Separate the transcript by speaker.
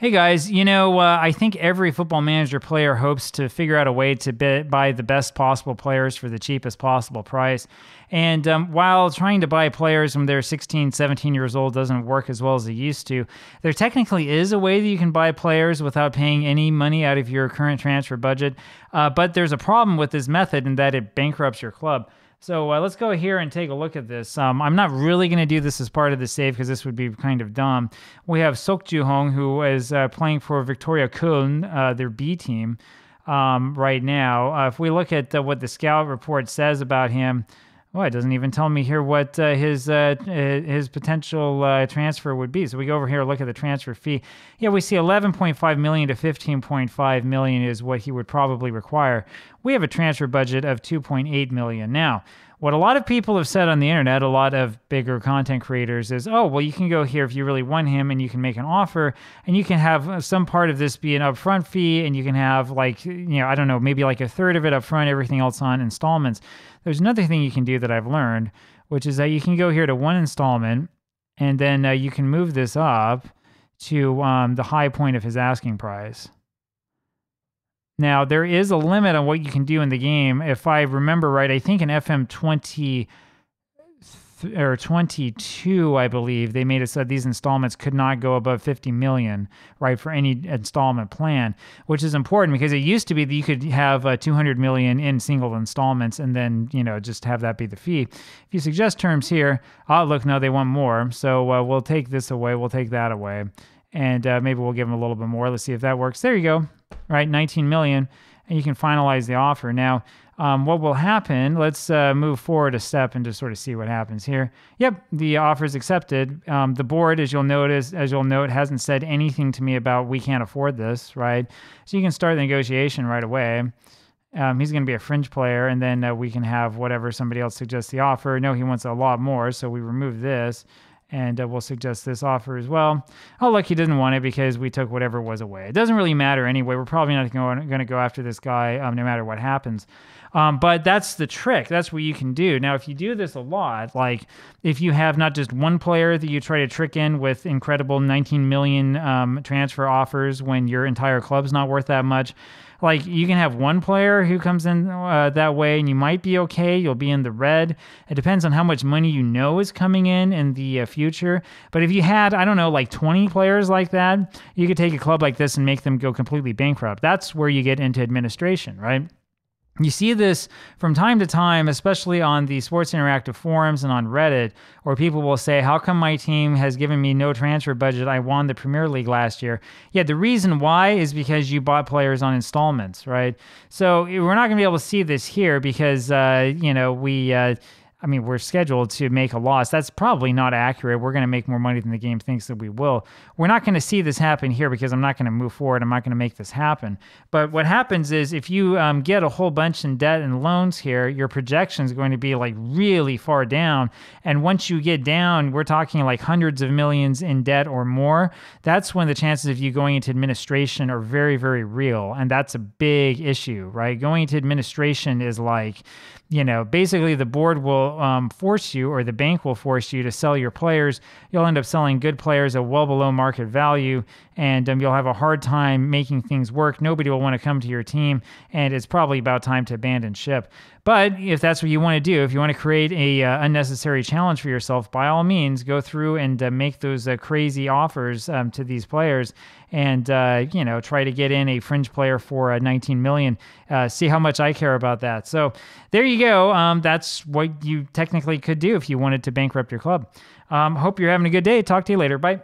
Speaker 1: Hey guys, I think every Football Manager player hopes to figure out a way to buy the best possible players for the cheapest possible price. And while trying to buy players when they're 16, 17 years old doesn't work as well as it used to, there technically is a way that you can buy players without paying any money out of your current transfer budget. But there's a problem with this method in that it bankrupts your club. So let's go here and take a look at this. I'm not really going to do this as part of the save because this would be kind of dumb. We have Sok Ju-hong, who is playing for Victoria Köln, their B team, right now. If we look at what the scout report says about him, well, it doesn't even tell me here what his potential transfer would be. So we go over here and look at the transfer fee. Yeah, we see 11.5 million to 15.5 million is what he would probably require. We have a transfer budget of 2.8 million. Now, what a lot of people have said on the internet, a lot of bigger content creators, is, oh, well, you can go here if you really want him and you can make an offer and you can have some part of this be an upfront fee and you can have I don't know, maybe like a third of it upfront, everything else on installments. There's another thing you can do that I've learned, which is that you can go here to one installment and then you can move this up to the high point of his asking price. Now, there is a limit on what you can do in the game. If I remember right, I think in FM23 or 22, I believe, they made it so that these installments could not go above 50 million, right, for any installment plan, which is important because it used to be that you could have 200 million in single installments and then, just have that be the fee. If you suggest terms here, oh, look, no, they want more. So we'll take this away. We'll take that away. And maybe we'll give them a little bit more. Let's see if that works. There you go. Right, 19 million. And you can finalize the offer. Now, what will happen, let's move forward a step and just sort of see what happens here. Yep, the offer is accepted. The board, as you'll note, hasn't said anything to me about we can't afford this, right? So you can start the negotiation right away. He's going to be a fringe player, and then we can have whatever somebody else suggests the offer. No, he wants a lot more, so we remove this. And we'll suggest this offer as well. Oh, look, he didn't want it because we took whatever was away. It doesn't really matter anyway. We're probably not going to go after this guy no matter what happens. But that's the trick. That's what you can do. Now, if you do this a lot, like if you have not just one player that you try to trick in with incredible 19 million transfer offers when your entire club's not worth that much, like you can have one player who comes in that way and you might be okay. You'll be in the red. It depends on how much money is coming in the future. But if you had, I don't know, like 20 players like that, you could take a club like this and make them go completely bankrupt. That's where you get into administration, right? You see this from time to time, especially on the Sports Interactive forums and on Reddit, where people will say, how come my team has given me no transfer budget? I won the Premier League last year. Yeah, the reason why is because you bought players on installments, right? So we're not going to be able to see this here because, we're scheduled to make a loss. That's probably not accurate. We're going to make more money than the game thinks that we will. We're not going to see this happen here because I'm not going to move forward. I'm not going to make this happen. But what happens is if you get a whole bunch in debt and loans here, your projection is going to be like really far down. And once you get down, we're talking like hundreds of millions in debt or more. That's when the chances of you going into administration are very, very real. And that's a big issue, right? Going into administration is like, basically the board will force you, or the bank will force you to sell your players. You'll end up selling good players at well below market value, and you'll have a hard time making things work. Nobody will want to come to your team, and it's probably about time to abandon ship. But if that's what you want to do, if you want to create a unnecessary challenge for yourself, by all means, go through and make those crazy offers to these players and, try to get in a fringe player for 19 million. See how much I care about that. So there you go. That's what you technically could do if you wanted to bankrupt your club. Hope you're having a good day. Talk to you later. Bye.